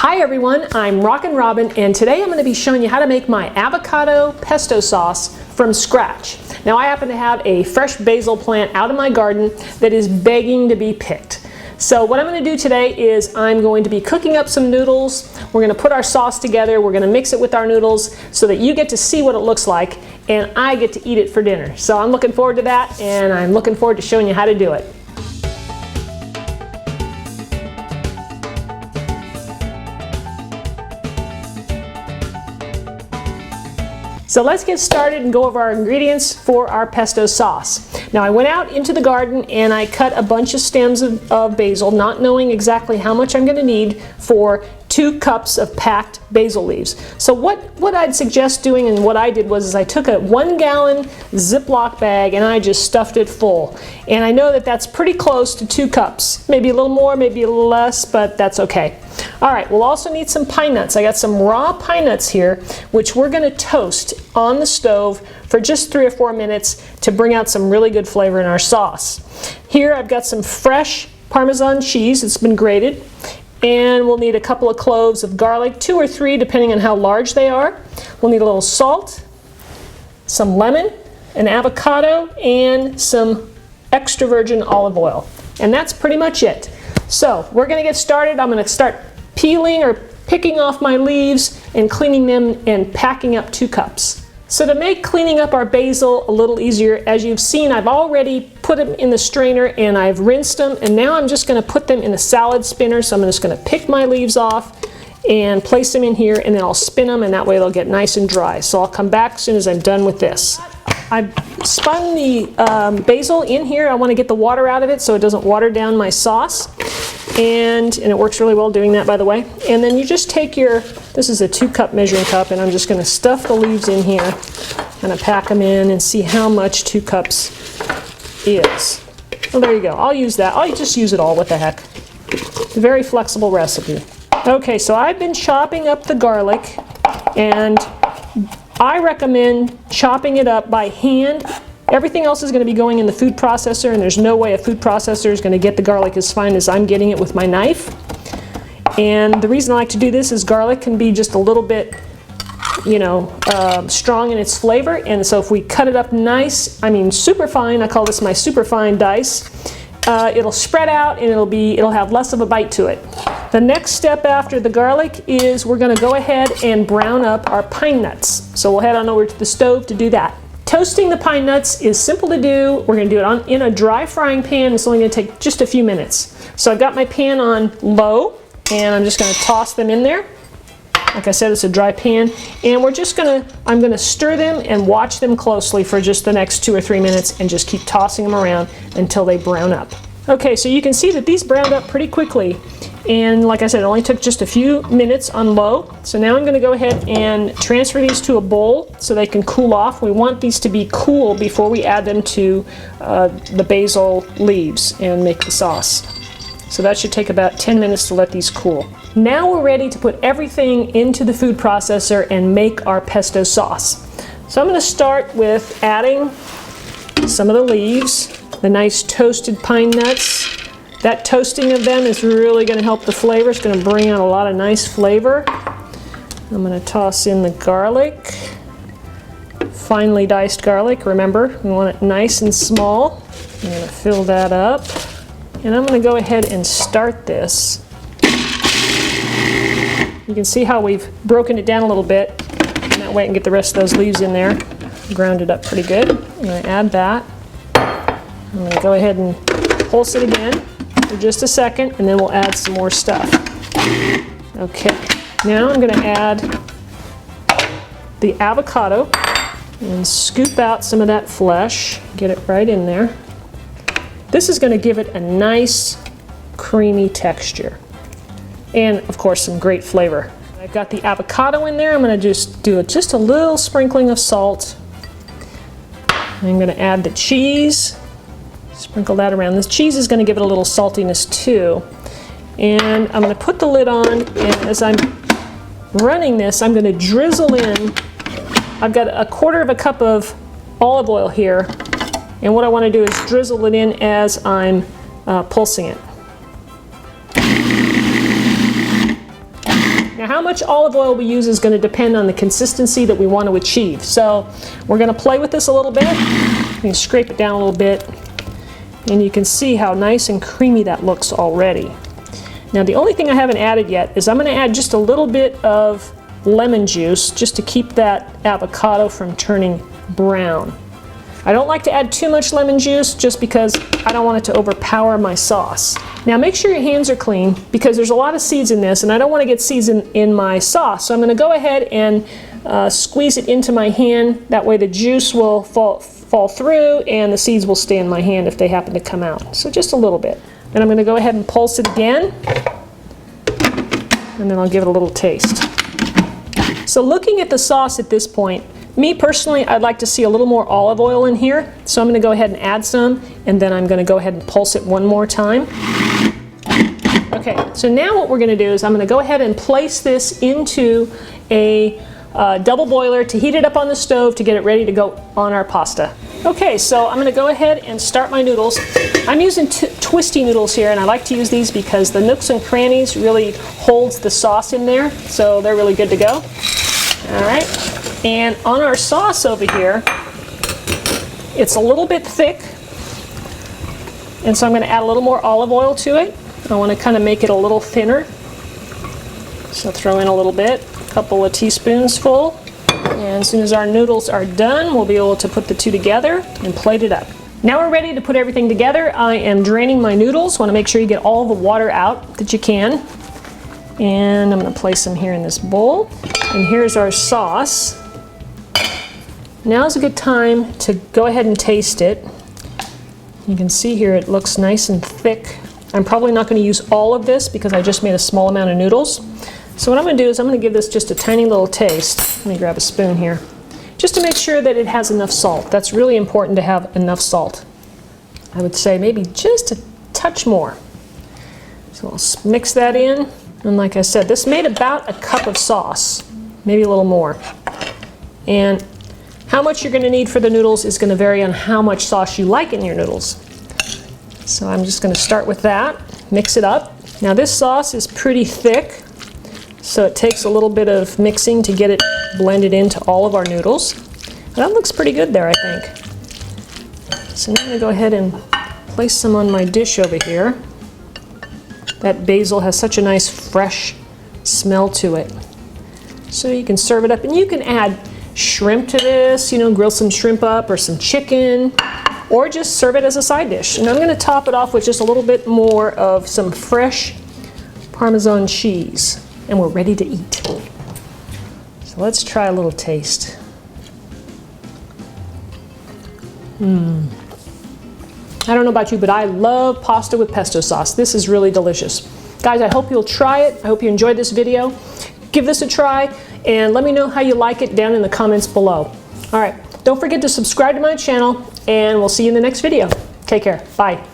Hi everyone, I'm Rockin' Robin, and today I'm going to be showing you how to make my avocado pesto sauce from scratch. Now I happen to have a fresh basil plant out in my garden that is begging to be picked. So what I'm going to do today is I'm going to be cooking up some noodles. We're going to put our sauce together, we're going to mix it with our noodles so that you get to see what it looks like and I get to eat it for dinner. So I'm looking forward to that, and I'm looking forward to showing you how to do it. So let's get started and go over our ingredients for our pesto sauce. Now I went out into the garden and I cut a bunch of stems of basil, not knowing exactly how much I'm going to need for 2 cups of packed basil leaves. So what I'd suggest doing, and what I did, was I took a 1-gallon Ziploc bag and I just stuffed it full. And I know that that's pretty close to 2 cups. Maybe a little more, maybe a little less, but that's okay. Alright, we'll also need some pine nuts. I got some raw pine nuts here, which we're going to toast on the stove for just 3 or 4 minutes to bring out some really good flavor in our sauce. Here I've got some fresh Parmesan cheese. It's been grated. And we'll need a couple of cloves of garlic, 2 or 3 depending on how large they are. We'll need a little salt, some lemon, an avocado, and some extra virgin olive oil. And that's pretty much it. So we're going to get started. I'm going to start peeling or picking off my leaves and cleaning them and packing up 2 cups. So to make cleaning up our basil a little easier, as you've seen, I've already put them in the strainer and I've rinsed them, and now I'm just going to put them in a salad spinner. So I'm just going to pick my leaves off and place them in here, and then I'll spin them, and that way they'll get nice and dry. So I'll come back as soon as I'm done with this. I've spun the basil in here. I want to get the water out of it so it doesn't water down my sauce. And it works really well doing that, by the way. And then you just take this is a 2-cup measuring cup, and I'm just going to stuff the leaves in here, kind of pack them in and see how much 2 cups is. Well, there you go. I'll use that. I'll just use it all. What the heck. It's a very flexible recipe. Okay, so I've been chopping up the garlic, and I recommend chopping it up by hand. Everything else is going to be going in the food processor, and there's no way a food processor is going to get the garlic as fine as I'm getting it with my knife. And the reason I like to do this is garlic can be just a little bit, strong in its flavor, and so if we cut it up nice, super fine, I call this my super fine dice, it'll spread out and it'll have less of a bite to it. The next step after the garlic is we're going to go ahead and brown up our pine nuts. So we'll head on over to the stove to do that. Toasting the pine nuts is simple to do. We're going to do it in a dry frying pan. It's only going to take just a few minutes. So I've got my pan on low, and I'm just going to toss them in there. Like I said, it's a dry pan, and I'm going to stir them and watch them closely for just the next 2 or 3 minutes, and just keep tossing them around until they brown up. Okay, so you can see that these browned up pretty quickly, and like I said, it only took just a few minutes on low. So now I'm going to go ahead and transfer these to a bowl so they can cool off. We want these to be cool before we add them to the basil leaves and make the sauce. So that should take about 10 minutes to let these cool. Now we're ready to put everything into the food processor and make our pesto sauce. So I'm going to start with adding some of the leaves, the nice toasted pine nuts. That toasting of them is really going to help the flavor. It's going to bring out a lot of nice flavor. I'm going to toss in the garlic, finely diced garlic. Remember, we want it nice and small. I'm going to fill that up. And I'm going to go ahead and start this. You can see how we've broken it down a little bit, and that way I can get the rest of those leaves in there. Ground it up pretty good. I'm going to add that. I'm going to go ahead and pulse it again for just a second, and then we'll add some more stuff. Okay, now I'm going to add the avocado and scoop out some of that flesh. Get it right in there. This is going to give it a nice creamy texture, and of course some great flavor. I've got the avocado in there. I'm going to just do just a little sprinkling of salt. I'm going to add the cheese. Sprinkle that around. This cheese is going to give it a little saltiness too. And I'm going to put the lid on, and as I'm running this, I'm going to drizzle in. I've got a 1/4 cup of olive oil here, and what I want to do is drizzle it in as I'm pulsing it. Now how much olive oil we use is going to depend on the consistency that we want to achieve. So we're going to play with this a little bit. You can scrape it down a little bit, and you can see how nice and creamy that looks already. Now the only thing I haven't added yet is I'm going to add just a little bit of lemon juice just to keep that avocado from turning brown. I don't like to add too much lemon juice just because I don't want it to overpower my sauce. Now make sure your hands are clean because there's a lot of seeds in this and I don't want to get seeds in my sauce. So I'm going to go ahead and squeeze it into my hand. That way the juice will fall through and the seeds will stay in my hand if they happen to come out. So just a little bit. Then I'm going to go ahead and pulse it again, and then I'll give it a little taste. So looking at the sauce at this point, me personally, I'd like to see a little more olive oil in here, so I'm going to go ahead and add some, and then I'm going to go ahead and pulse it one more time. Okay, so now what we're going to do is I'm going to go ahead and place this into a double boiler to heat it up on the stove to get it ready to go on our pasta. Okay, so I'm going to go ahead and start my noodles. I'm using twisty noodles here, and I like to use these because the nooks and crannies really holds the sauce in there, so they're really good to go. All right. And on our sauce over here, it's a little bit thick, and so I'm going to add a little more olive oil to it. I want to kind of make it a little thinner, so throw in a little bit, a couple of teaspoons full, and as soon as our noodles are done, we'll be able to put the two together and plate it up. Now we're ready to put everything together. I am draining my noodles. Want to make sure you get all the water out that you can, and I'm going to place them here in this bowl. And here's our sauce. Now's a good time to go ahead and taste it. You can see here it looks nice and thick. I'm probably not going to use all of this because I just made a small amount of noodles. So what I'm going to do is I'm going to give this just a tiny little taste. Let me grab a spoon here. Just to make sure that it has enough salt. That's really important to have enough salt. I would say maybe just a touch more. So I'll mix that in. And like I said, this made about a cup of sauce, maybe a little more. And how much you're going to need for the noodles is going to vary on how much sauce you like in your noodles. So I'm just going to start with that, mix it up. Now this sauce is pretty thick, so it takes a little bit of mixing to get it blended into all of our noodles. And that looks pretty good there, I think. So now I'm going to go ahead and place some on my dish over here. That basil has such a nice fresh smell to it. So you can serve it up, and you can add shrimp to this, you know, grill some shrimp up or some chicken, or just serve it as a side dish. And I'm going to top it off with just a little bit more of some fresh Parmesan cheese, and we're ready to eat. So let's try a little taste. I don't know about you, but I love pasta with pesto sauce. This is really delicious. Guys, I hope you'll try it. I hope you enjoyed this video. Give this a try and let me know how you like it down in the comments below. All right, don't forget to subscribe to my channel, and we'll see you in the next video. Take care. Bye.